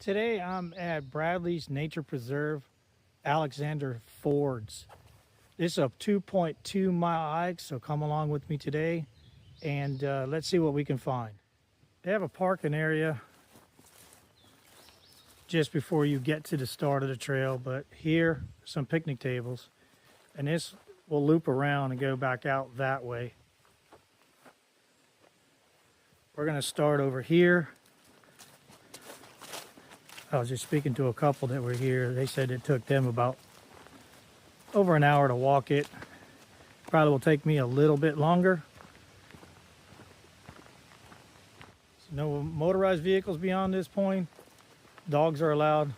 Today I'm at Bradley's Nature Preserve, Alexander Fords. This is a 2.2 mile hike, so come along with me today and let's see what we can find. They have a parking area just before you get to the start of the trail, but here some picnic tables, and this will loop around and go back out that way. We're going to start over here. I was just speaking to a couple that were here. They said it took them about over an hour to walk it. Probably will take me a little bit longer. So no motorized vehicles beyond this point. Dogs are allowed.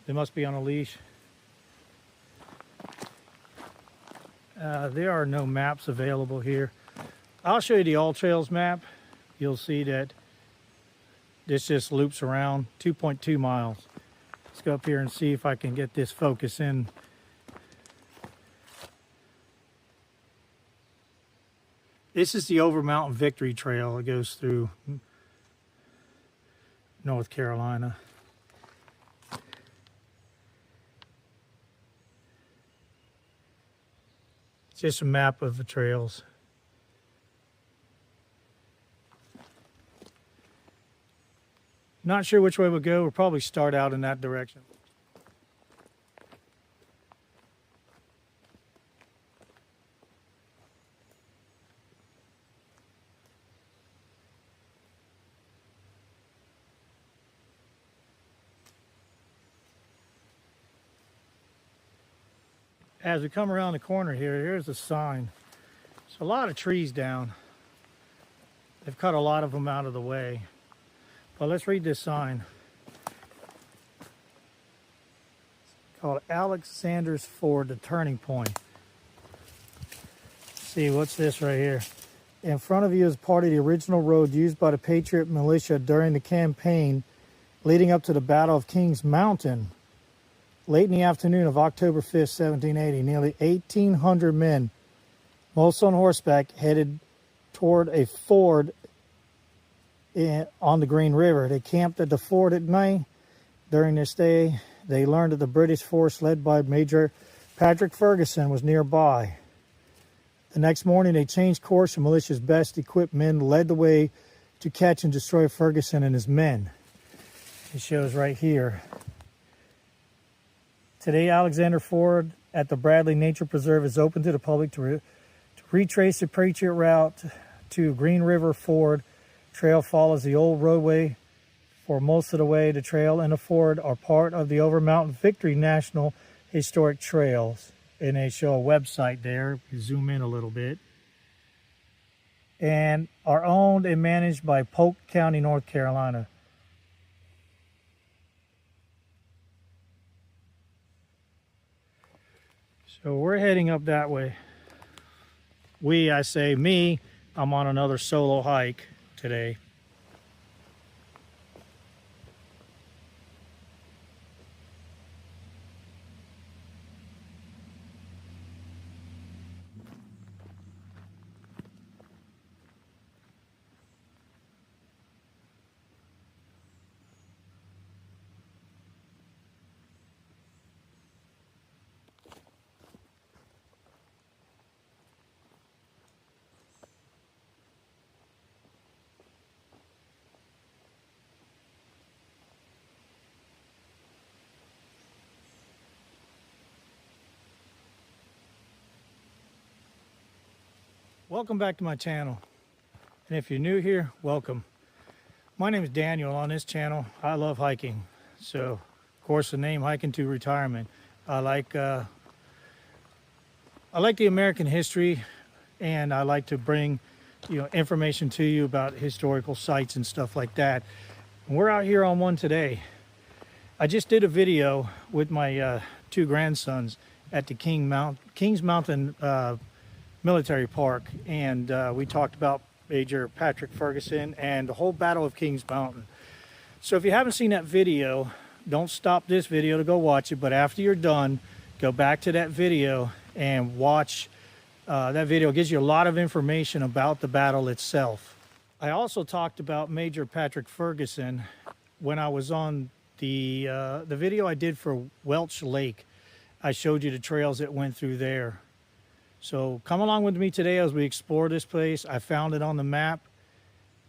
They must be on a leash. There are no maps available here. I'll show you the All Trails map. You'll see that this just loops around 2.2 miles. Let's go up here and see if I can get this focus in. This is the Over Mountain Victory Trail. It goes through North Carolina. It's just a map of the trails. Not sure which way we'll go. We'll probably start out in that direction. As we come around the corner here, here's a sign. There's a lot of trees down. They've cut a lot of them out of the way. Well, let's read this sign. It's called Alexander's Ford, the turning point. Let's see, what's this right here? In front of you is part of the original road used by the Patriot militia during the campaign leading up to the Battle of Kings Mountain. Late in the afternoon of October 5th, 1780, nearly 1,800 men, most on horseback, headed toward a ford on the Green River. They camped at the ford at night. During this day, they learned that the British force led by Major Patrick Ferguson was nearby. The next morning, they changed course, and militia's best equipped men led the way to catch and destroy Ferguson and his men. It shows right here. Today, Alexander Ford at the Bradley Nature Preserve is open to the public to retrace the Patriot route to Green River Ford. Trail follows the old roadway for most of the way. The trail and the ford are part of the Over Mountain Victory National Historic Trails. And they show a website there. You zoom in a little bit. And are owned and managed by Polk County, North Carolina. So we're heading up that way. I say me, I'm on another solo hike today. Welcome back to my channel, and if you're new here, welcome. My name is Daniel. On this channel I love hiking, so of course the name Hiking to Retirement. I like the American history, and I like to bring information to you about historical sites and stuff like that. And we're out here on one today. I just did a video with my two grandsons at the Kings Mountain Military Park, and we talked about Major Patrick Ferguson and the whole Battle of Kings Mountain. So if you haven't seen that video, don't stop this video to go watch it, but after you're done, go back to that video and watch that video. It gives you a lot of information about the battle itself. I also talked about Major Patrick Ferguson when I was on the video I did for Welch Lake. I showed you the trails that went through there. So come along with me today as we explore this place. I found it on the map.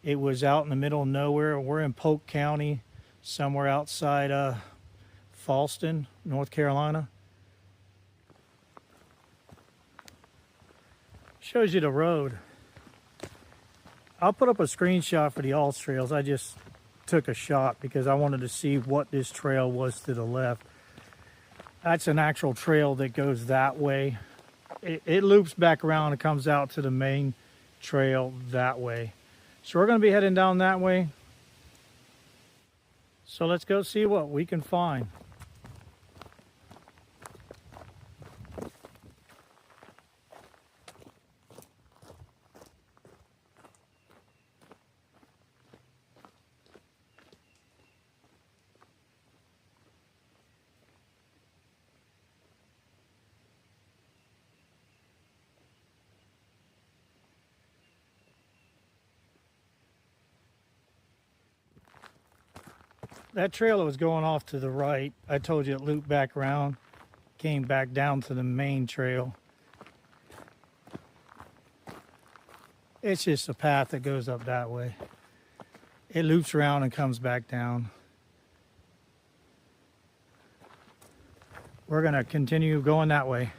It was out in the middle of nowhere. We're in Polk County, somewhere outside Falston, North Carolina. Shows you the road. I'll put up a screenshot for the Alts trails. I just took a shot because I wanted to see what this trail was to the left. That's an actual trail that goes that way. It loops back around and comes out to the main trail that way. So we're going to be heading down that way. So let's go see what we can find. That trail that was going off to the right, I told you it looped back around, came back down to the main trail. It's just a path that goes up that way. It loops around and comes back down. We're gonna continue going that way.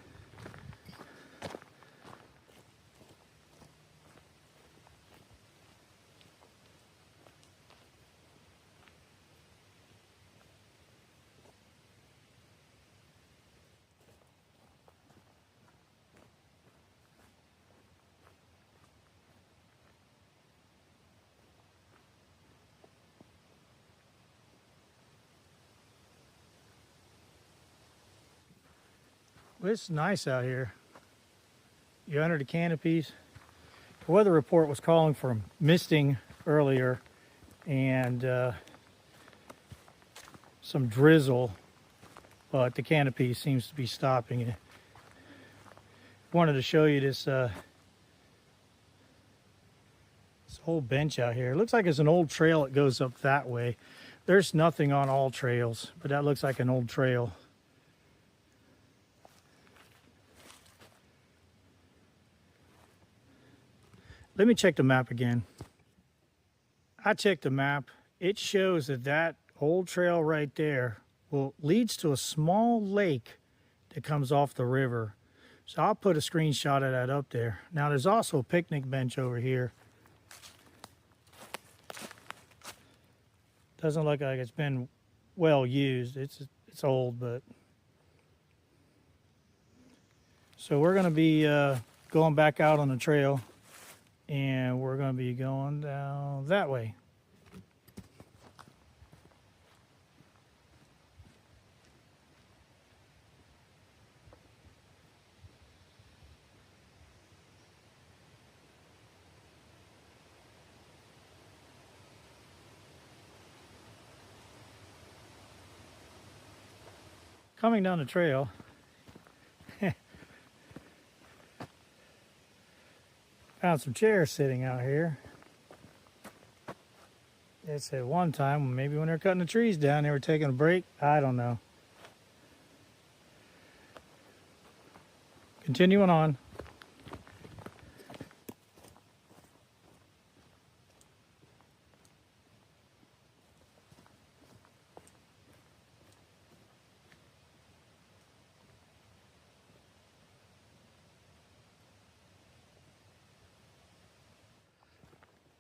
It's nice out here. You under the canopies. The weather report was calling for misting earlier and some drizzle, but the canopy seems to be stopping it. Wanted to show you this this whole bench out here. It looks like it's an old trail that goes up that way. There's nothing on all trails, but that looks like an old trail. Let me check the map again. I checked the map. It shows that that old trail right there leads to a small lake that comes off the river. So I'll put a screenshot of that up there. Now there's also a picnic bench over here. Doesn't look like it's been well used. It's old, but. So we're gonna be going back out on the trail. And we're going to be going down that way. Coming down the trail, found some chairs sitting out here. It's at one time, maybe when they're cutting the trees down, they were taking a break. I don't know. Continuing on.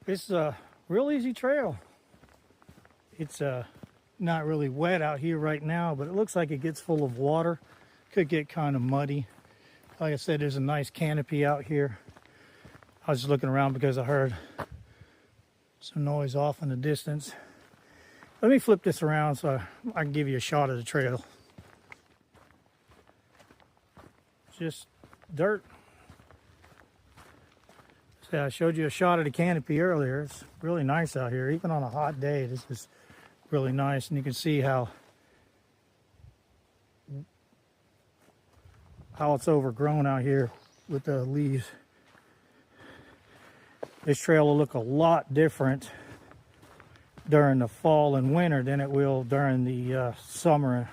It's a real easy trail. It's not really wet out here right now, but it looks like it gets full of water. Could get kind of muddy. Like I said, there's a nice canopy out here. I was just looking around because I heard some noise off in the distance. Let me flip this around so I can give you a shot of the trail. Just dirt. So I showed you a shot of the canopy earlier. It's really nice out here. Even on a hot day, this is really nice. And you can see how it's overgrown out here with the leaves. This trail will look a lot different during the fall and winter than it will during the summer.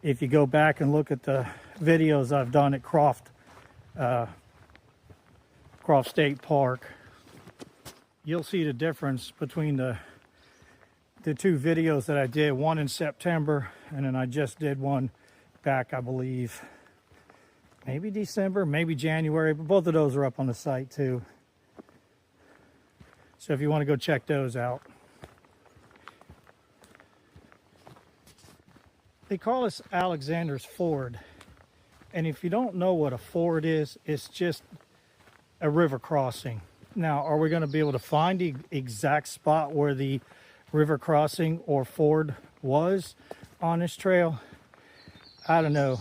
If you go back and look at the videos I've done at Croft State Park, you'll see the difference between the two videos that I did, one in September, and then I just did one back, I believe, maybe December, maybe January, but both of those are up on the site too. So if you want to go check those out. They call this Alexander's Ford. And if you don't know what a ford is, it's just a river crossing. Now, are we going to be able to find the exact spot where the river crossing or ford was on this trail? I don't know.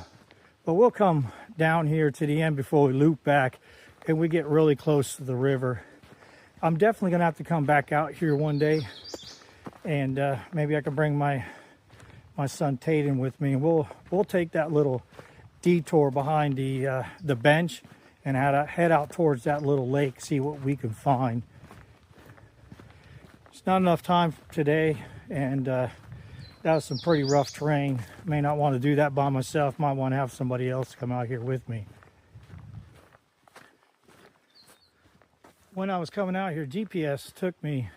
But we'll come down here to the end before we loop back and we get really close to the river. I'm definitely going to have to come back out here one day, and maybe I can bring my son Tatum with me. We'll take that little detour behind the bench and head out towards that little lake, see what we can find. It's not enough time today, and that was some pretty rough terrain. May not want to do that by myself. Might want to have somebody else come out here with me. When I was coming out here, GPS took me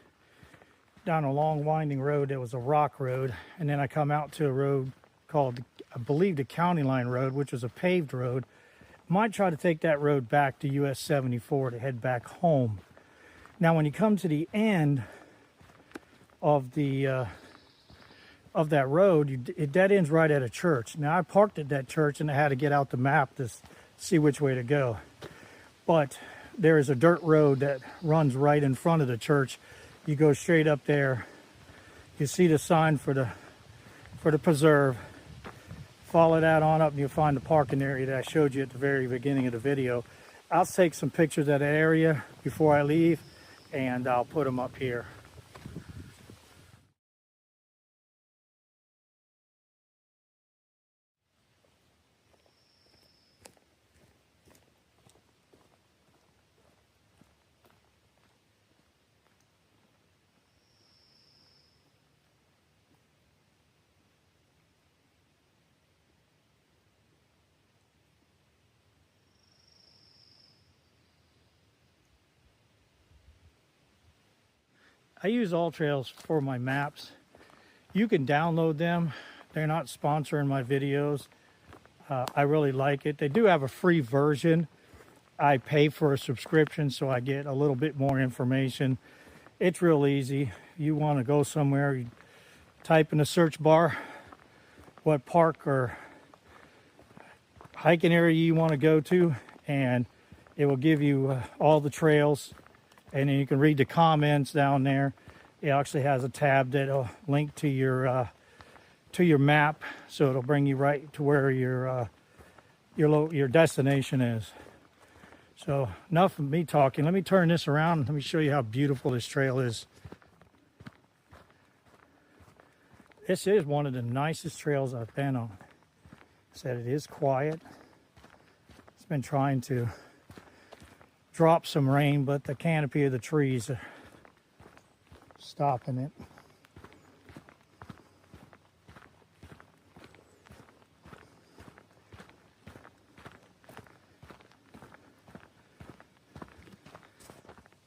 down a long winding road that was a rock road, and then I come out to a road called, I believe, the County Line Road, which was a paved road. Might try to take that road back to US 74 to head back home. Now when you come to the end of the of that road, it dead ends right at a church. Now I parked at that church and I had to get out the map to see which way to go, but there is a dirt road that runs right in front of the church. You go straight up there, you see the sign for the preserve. Follow that on up and you'll find the parking area that I showed you at the very beginning of the video. I'll take some pictures of that area before I leave, and I'll put them up here. I use AllTrails for my maps. You can download them. They're not sponsoring my videos. I really like it. They do have a free version. I pay for a subscription, so I get a little bit more information. It's real easy. You want to go somewhere, you type in the search bar what park or hiking area you want to go to, and it will give you all the trails. And then you can read the comments down there. It actually has a tab that'll link to your map, so it'll bring you right to where your destination is. So enough of me talking. Let me turn this around. Let me show you how beautiful this trail is. This is one of the nicest trails I've been on. I said it is quiet. It's been trying to drop some rain, but the canopy of the trees are stopping it.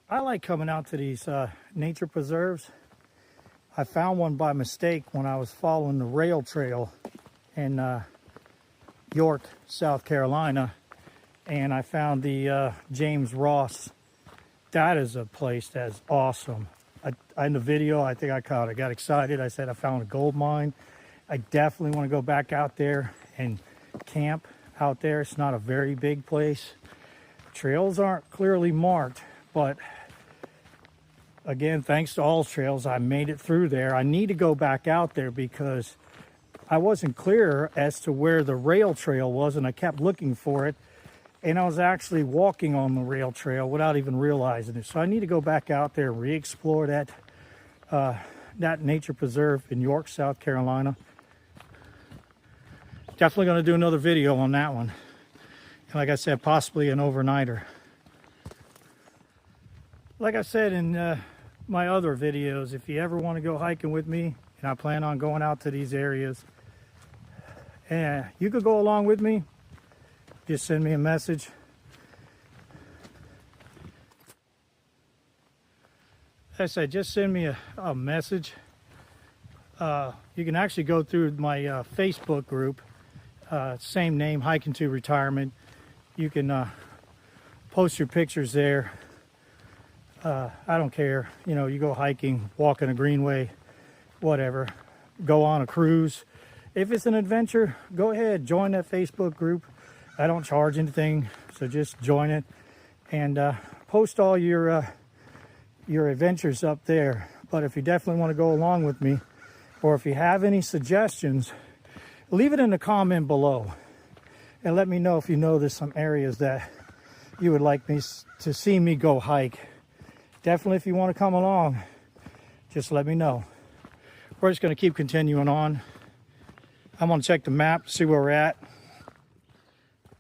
I like coming out to these nature preserves. I found one by mistake when I was following the rail trail in York, South Carolina. And I found the James Ross. That is a place that's awesome. In the video, I think I got excited. I said I found a gold mine. I definitely want to go back out there and camp out there. It's not a very big place. Trails aren't clearly marked, but again, thanks to AllTrails, I made it through there. I need to go back out there because I wasn't clear as to where the rail trail was, and I kept looking for it. And I was actually walking on the rail trail without even realizing it. So I need to go back out there and re-explore that nature preserve in York, South Carolina. Definitely going to do another video on that one. And like I said, possibly an overnighter. Like I said in my other videos. If you ever want to go hiking with me, and I plan on going out to these areas, and you could go along with me, just send me a message. As I said, just send me a message. You can actually go through my Facebook group, same name, Hiking to Retirement. You can post your pictures there. I don't care, you know, you go hiking, walking a greenway, whatever, go on a cruise. If it's an adventure, go ahead, join that Facebook group. I don't charge anything, so just join it and post all your adventures up there. But if you definitely want to go along with me, or if you have any suggestions, leave it in the comment below and let me know if you know there's some areas that you would like me to see me go hike. Definitely, if you want to come along, just let me know. We're just going to keep continuing on. I'm going to check the map, see where we're at.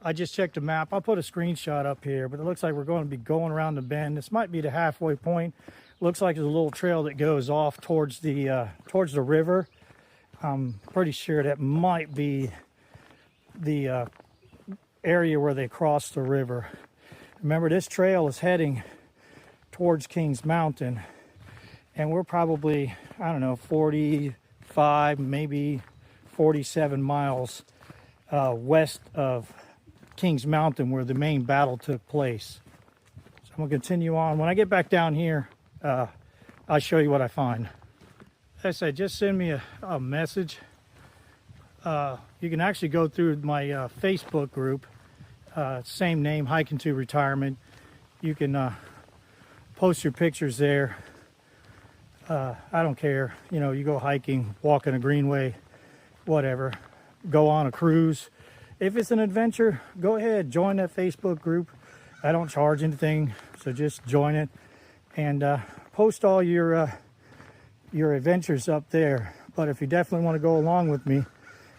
I just checked the map. I'll put a screenshot up here, but it looks like we're going to be going around the bend. This might be the halfway point. Looks like there's a little trail that goes off towards the river. I'm pretty sure that might be the area where they cross the river. Remember, this trail is heading towards Kings Mountain, and we're probably, I don't know, 45, maybe 47 miles west of Kings Mountain, where the main battle took place. So I'm going to continue on. When I get back down here, I'll show you what I find. As I said, just send me a message. You can actually go through my Facebook group, same name, Hiking to Retirement. You can post your pictures there. I don't care, you know, you go hiking, walking a greenway, whatever, go on a cruise. If it's an adventure, go ahead, join that Facebook group. I don't charge anything, so just join it and post all your adventures up there. But if you definitely want to go along with me,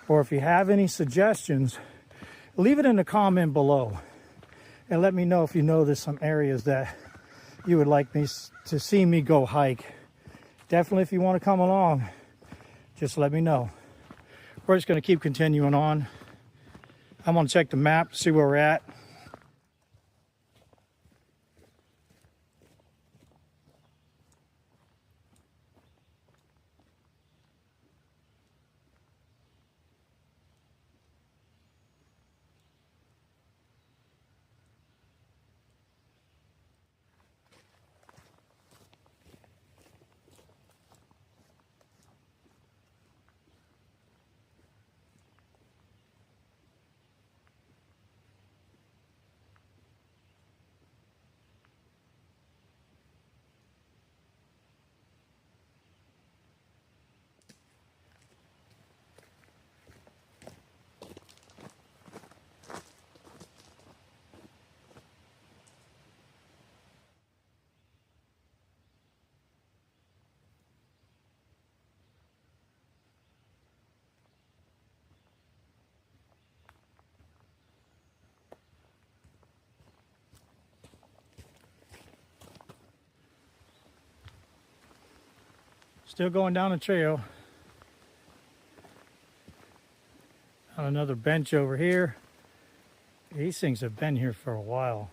or if you have any suggestions, leave it in the comment below and let me know if you know there's some areas that you would like me to see me go hike. Definitely, if you want to come along, just let me know. We're just going to keep continuing on. I'm going to check the map, see where we're at. Still going down the trail. On another bench over here. These things have been here for a while.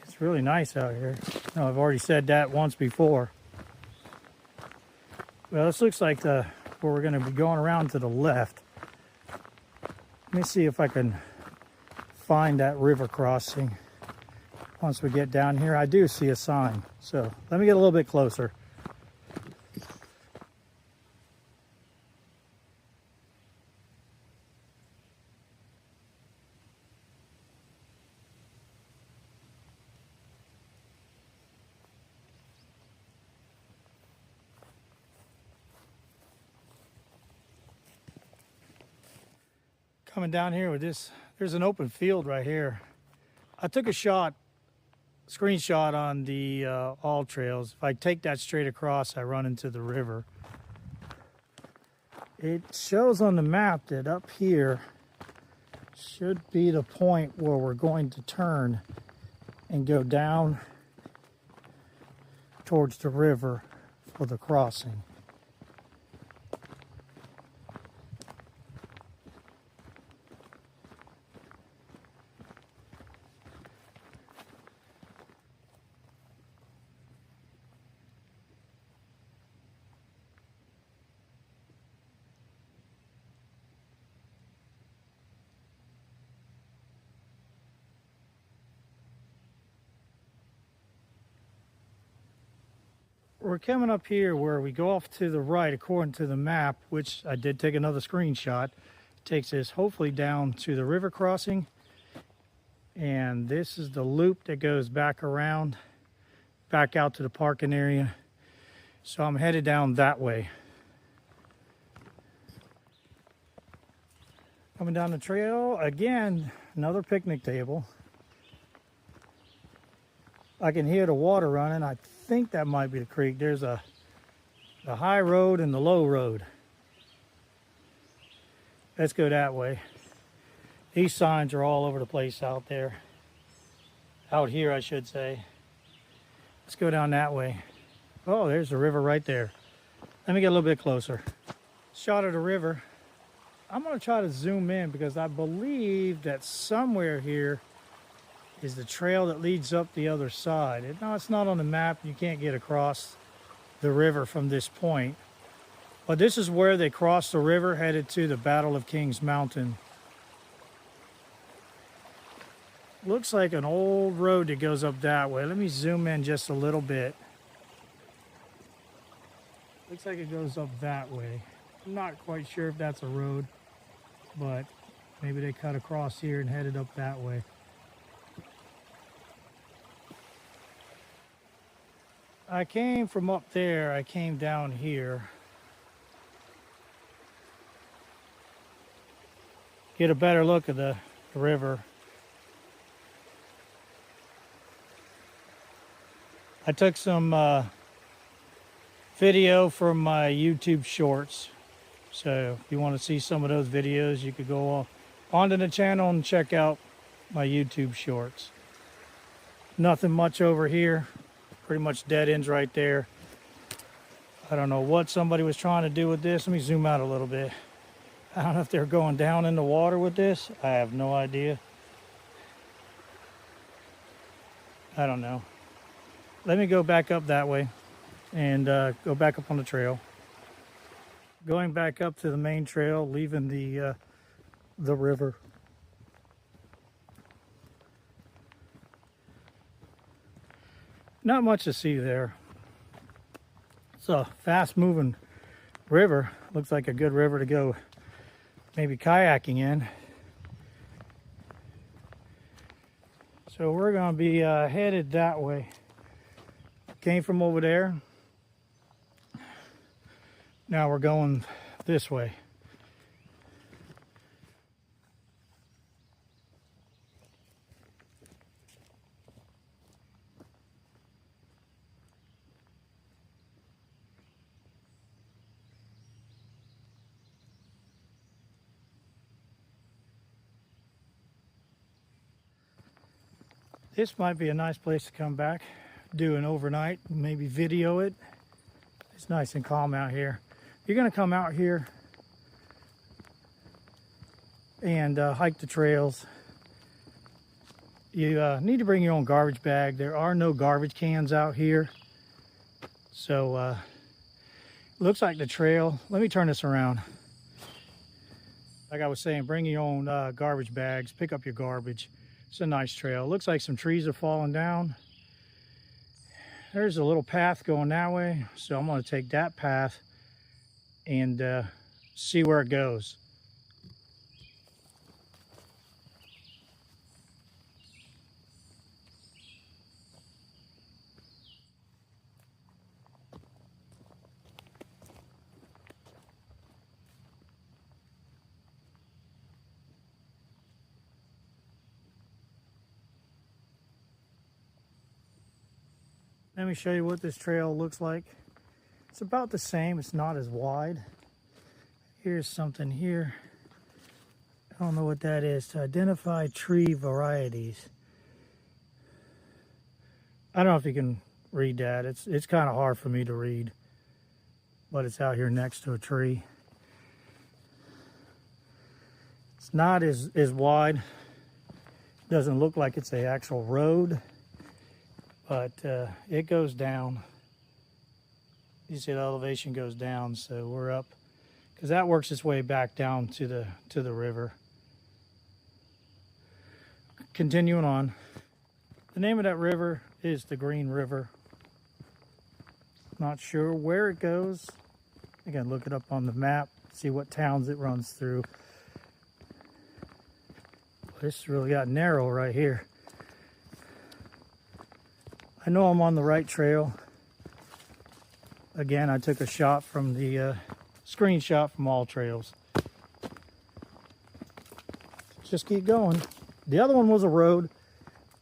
It's really nice out here. No, I've already said that once before. Well, this looks like where we're going to be going around to the left. Let me see if I can find that river crossing. Once we get down here, I do see a sign. So let me get a little bit closer. Coming down here with this, there's an open field right here. I took a screenshot on the all trails. If I take that straight across, I run into the river. It shows on the map that up here should be the point where we're going to turn and go down towards the river for the crossing. We're coming up here where we go off to the right according to the map, which I did take another screenshot. Takes us hopefully down to the river crossing, and this is the loop that goes back around back out to the parking area. So I'm headed down that way. Coming down the trail again, another picnic table. I can hear the water running. I think that might be the creek. There's the high road and the low road. Let's go that way. These signs are all over the place out there. Out here, I should say. Let's go down that way. Oh, there's the river right there. Let me get a little bit closer. Shot of the river. I'm going to try to zoom in because I believe that somewhere here is the trail that leads up the other side. No, it's not on the map. You can't get across the river from this point. But this is where they crossed the river, headed to the Battle of Kings Mountain. Looks like an old road that goes up that way. Let me zoom in just a little bit. Looks like it goes up that way. I'm not quite sure if that's a road, but maybe they cut across here and headed up that way. I came from up there, I came down here. Get a better look at the river. I took some video from my YouTube shorts. So if you want to see some of those videos, you could go onto the channel and check out my YouTube shorts. Nothing much over here. Pretty much dead ends right there. I don't know what somebody was trying to do with this. Let me zoom out a little bit. I don't know if they're going down in the water with this. I have no idea. I don't know. Let me go back up that way and go back up on the trail. Going back up to the main trail, leaving the river. Not much to see there. It's a fast-moving river. Looks like a good river to go maybe kayaking in. So we're going to be headed that way. Came from over there. Now we're going this way. This might be a nice place to come back, do an overnight, maybe video it. It's nice and calm out here. You're gonna come out here and hike the trails. You need to bring your own garbage bag. There are no garbage cans out here. So looks like the trail, let me turn this around. Like I was saying, bring your own garbage bags, pick up your garbage. It's a nice trail. Looks like some trees are falling down. There's a little path going that way, so I'm going to take that path and see where it goes. Let me show you what this trail looks like. It's about the same. It's not as wide. Here's something here. I don't know what that is. To identify tree varieties. I don't know if you can read that. It's kind of hard for me to read, but it's out here next to a tree. It's not as wide. Doesn't look like it's the actual road, but it goes down. You see the elevation goes down, so we're up, because that works its way back down to the river. Continuing on, the name of that river is the Green River. Not sure where it goes. Again, look it up on the map, see what towns it runs through. This really got narrow right here. I know I'm on the right trail. Again, I took a shot from the screenshot from AllTrails. Just keep going. The other one was a road.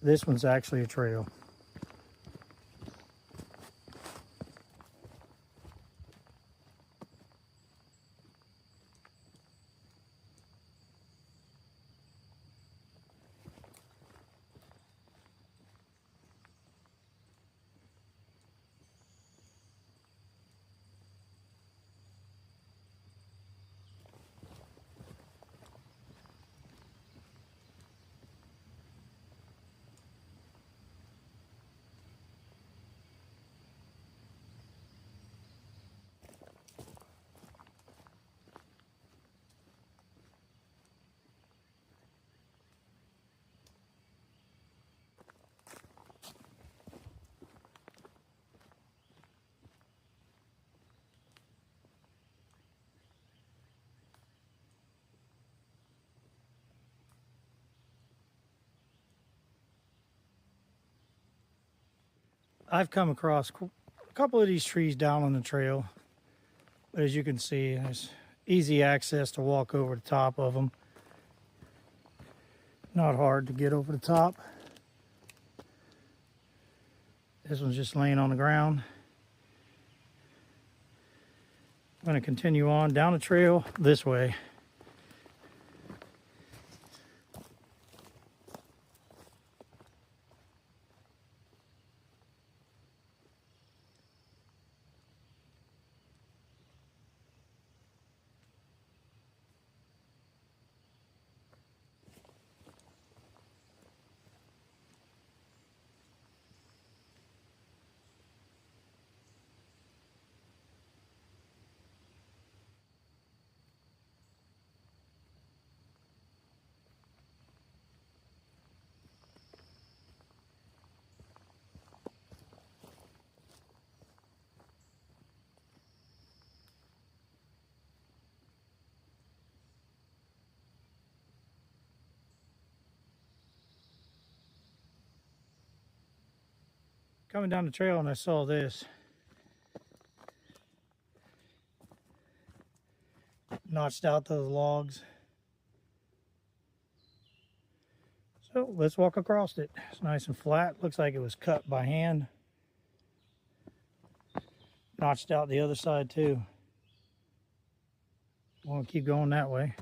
This one's actually a trail. I've come across a couple of these trees down on the trail. As you can see, there's easy access to walk over the top of them. Not hard to get over the top. This one's just laying on the ground. I'm going to continue on down the trail this way. Coming down the trail and I saw this. Notched out those logs. So let's walk across it. It's nice and flat. Looks like it was cut by hand. Notched out the other side too. We'll keep going that way.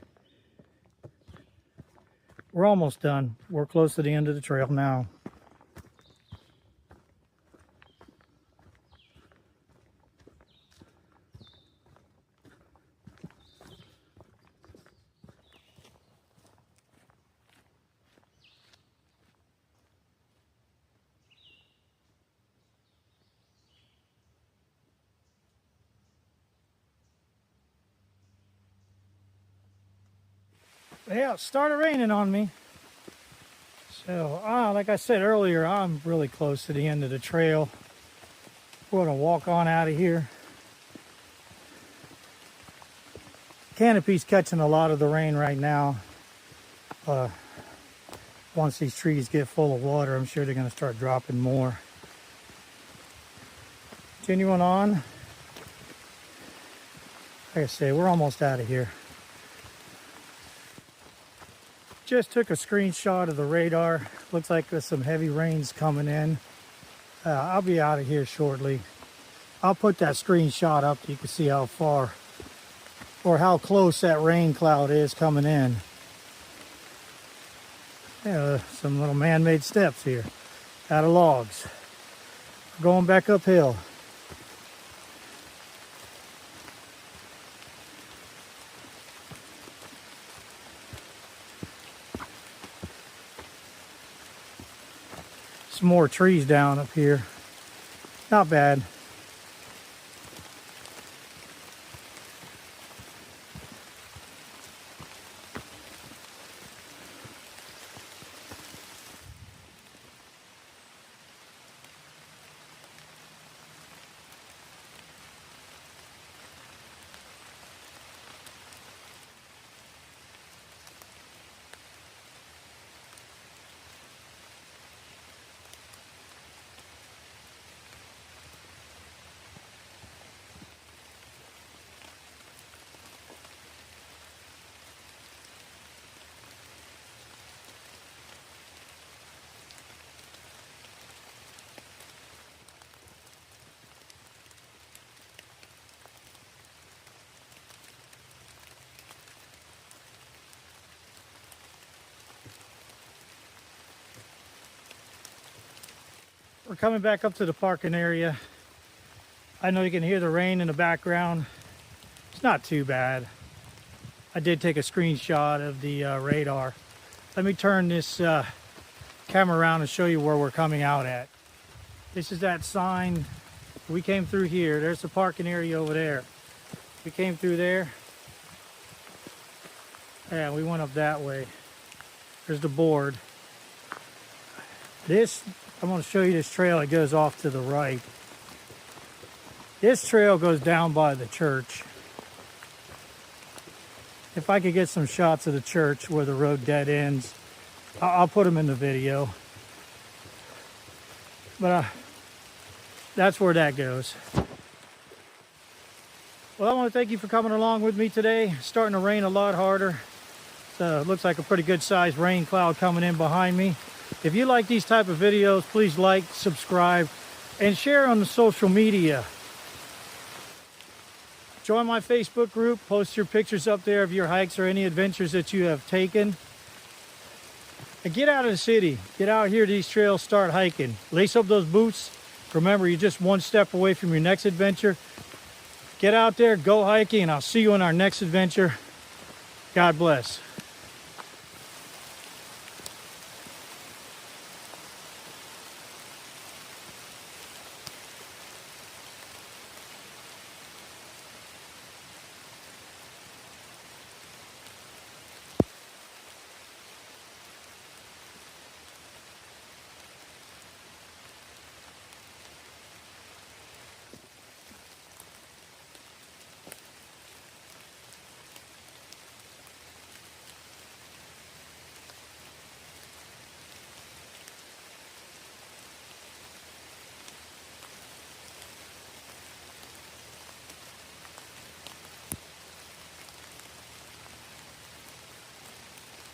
We're almost done. We're close to the end of the trail now. Yeah, it started raining on me. So, like I said earlier, I'm really close to the end of the trail. We're going to walk on out of here. Canopy's catching a lot of the rain right now. Once these trees get full of water, I'm sure they're going to start dropping more. Continuing on. Like I say, we're almost out of here. Just took a screenshot of the radar. Looks like there's some heavy rains coming in. I'll be out of here shortly. I'll put that screenshot up so you can see how far or how close that rain cloud is coming in. Yeah, some little man-made steps here out of logs. Going back uphill. Some more trees down up here. Not bad. We're coming back up to the parking area. I know you can hear the rain in the background. It's not too bad. I did take a screenshot of the radar. Let me turn this camera around and show you where we're coming out at. This is that sign. We came through here. There's the parking area over there. We came through there. Yeah, we went up that way. There's the board. I'm going to show you this trail that goes off to the right. This trail goes down by the church. If I could get some shots of the church where the road dead ends, I'll put them in the video. But that's where that goes. Well, I want to thank you for coming along with me today. It's starting to rain a lot harder. So it looks like a pretty good sized rain cloud coming in behind me. If you like these type of videos, please like, subscribe, and share on the social media. Join my Facebook group. Post your pictures up there of your hikes or any adventures that you have taken. And get out of the city. Get out here to these trails, start hiking. Lace up those boots. Remember, you're just one step away from your next adventure. Get out there, go hiking, and I'll see you in our next adventure. God bless.